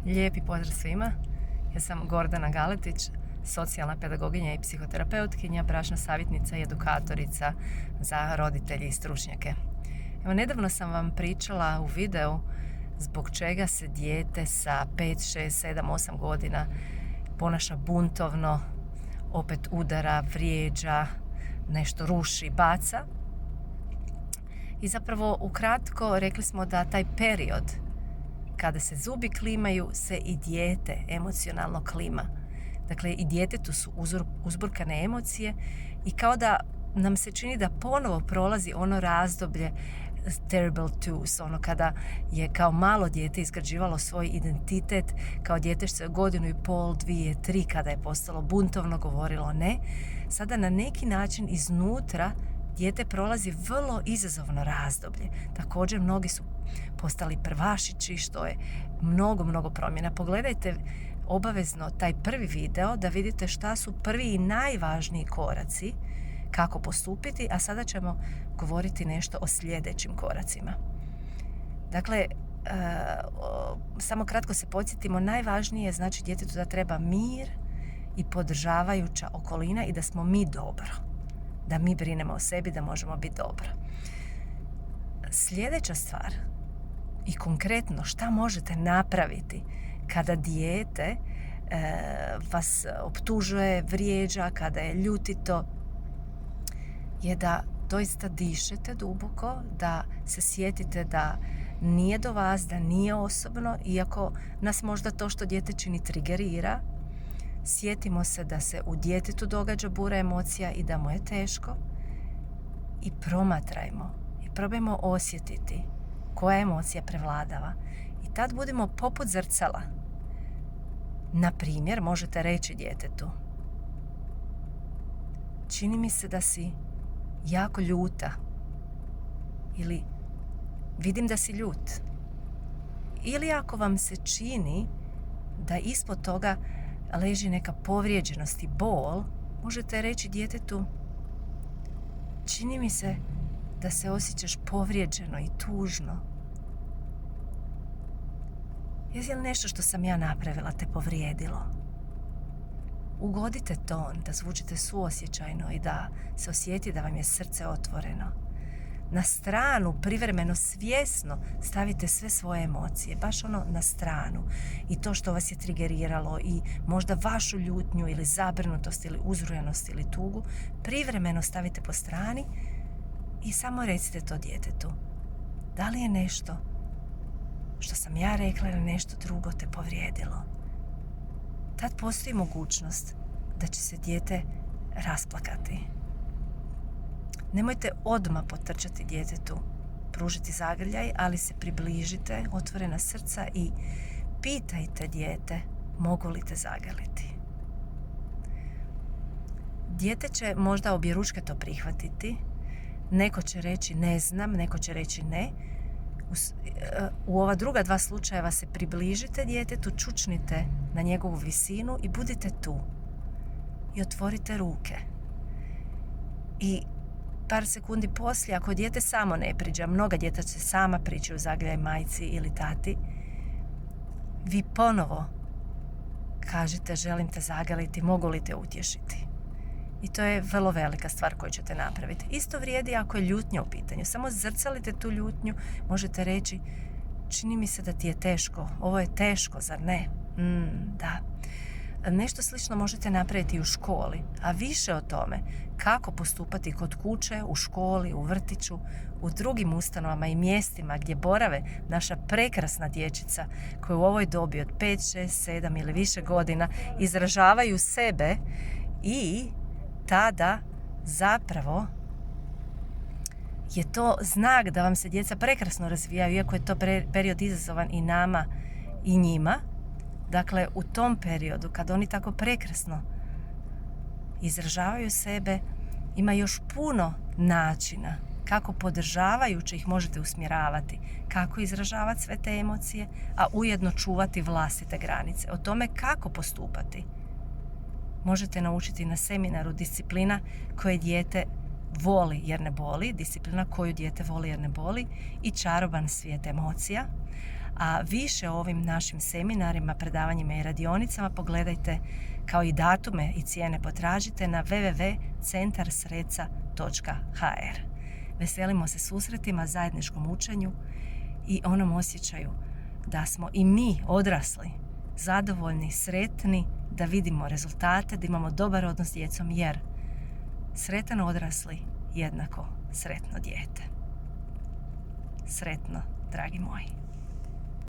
Lijepi pozdrav svima. Ja sam Gordana Galetić, socijalna pedagoginja i psihoterapeutkinja, bračna savjetnica i edukatorica za roditelje i stručnjake. Evo, nedavno sam vam pričala u videu zbog čega se dijete sa 5, 6, 7, 8 godina ponaša buntovno, opet udara, vrijeđa, nešto ruši, baca. I zapravo ukratko rekli smo da taj period kada se zubi klimaju se i dijete emocionalno klima. Dakle, i djetetu su uzburkane emocije i kao da nam se čini da ponovo prolazi ono razdoblje terrible twos, ono kada je kao malo dijete izgrađivalo svoj identitet, kao djetešce 1,5 godina, 2, 3, kada je postalo buntovno, govorilo ne. Sada na neki način iznutra dijete prolazi vrlo izazovno razdoblje. Također mnogi su postali prvašići, što je mnogo promjena. Pogledajte obavezno taj prvi video da vidite šta su prvi i najvažniji koraci kako postupiti, a sada ćemo govoriti nešto o sljedećim koracima. Dakle, samo kratko se podsjetimo, najvažnije je znači djetetu da treba mir i podržavajuća okolina i da smo mi dobro. Da mi brinemo o sebi, da možemo biti dobro. Sljedeća stvar i konkretno šta možete napraviti kada dijete vas optužuje, vrijeđa, kada je ljutito, je da doista dišete duboko, da se sjetite da nije do vas, da nije osobno, iako nas možda to što dijete čini trigerira. Sjetimo se da se u djetetu događa bura emocija i da mu je teško i promatrajmo i probajmo osjetiti koja emocija prevladava i tad budimo poput zrcala. Na primjer, možete reći djetetu: čini mi se da si jako ljuta, ili vidim da si ljut. Ili ako vam se čini da ispod toga leži neka povrijeđenost i bol, možete reći djetetu: čini mi se da se osjećaš povrijeđeno i tužno. Je li nešto što sam ja napravila te povrijedilo? Ugodite ton, da zvučite suosjećajno i da se osjeti da vam je srce otvoreno. Na stranu, privremeno, svjesno stavite sve svoje emocije, baš ono na stranu. I to što vas je trigeriralo i možda vašu ljutnju ili zabrinutost ili uzrujanost ili tugu, privremeno stavite po strani i samo recite to djetetu. Da li je nešto što sam ja rekla ili nešto drugo te povrijedilo? Tad postoji mogućnost da će se dijete rasplakati. Nemojte odmah potrčati djetetu, pružiti zagrljaj, ali se približite, otvorena srca i pitajte dijete mogu li te zagrliti. Dijete će možda objeručke to prihvatiti, neko će reći ne znam, neko će reći ne. U ova druga 2 slučajeva se približite djetetu, čučnite na njegovu visinu i budite tu. I otvorite ruke. I par sekundi poslije, ako dijete samo ne priđe, mnoga djeca će sama prići u zagrljaj majci ili tati, vi ponovo kažete želim te zagrliti, mogu li te utješiti. I to je vrlo velika stvar koju ćete napraviti. Isto vrijedi ako je ljutnja u pitanju. Samo zrcalite tu ljutnju, možete reći čini mi se da ti je teško, ovo je teško, zar ne? Da. Nešto slično možete napraviti i u školi, a više o tome kako postupati kod kuće, u školi, u vrtiću, u drugim ustanovama i mjestima gdje borave naša prekrasna dječica koja u ovoj dobi od 5, 6, 7 ili više godina izražavaju sebe i tada zapravo je to znak da vam se djeca prekrasno razvijaju, iako je to period izazovan i nama i njima. Dakle, u tom periodu, kad oni tako prekrasno izražavaju sebe, ima još puno načina kako podržavajući ih možete usmjeravati, kako izražavati sve te emocije, a ujedno čuvati vlastite granice. O tome kako postupati možete naučiti na seminaru Disciplina koje dijete voli jer ne boli, disciplina koju dijete voli jer ne boli i Čaroban svijet emocija. A više o ovim našim seminarima, predavanjima i radionicama pogledajte, kao i datume i cijene potražite na www.centarsreca.hr. Veselimo se susretima, zajedničkom učenju i onom osjećaju da smo i mi odrasli, zadovoljni, sretni, da vidimo rezultate, da imamo dobar odnos s djecom, jer sretan odrasli jednako sretno dijete. Sretno, dragi moji.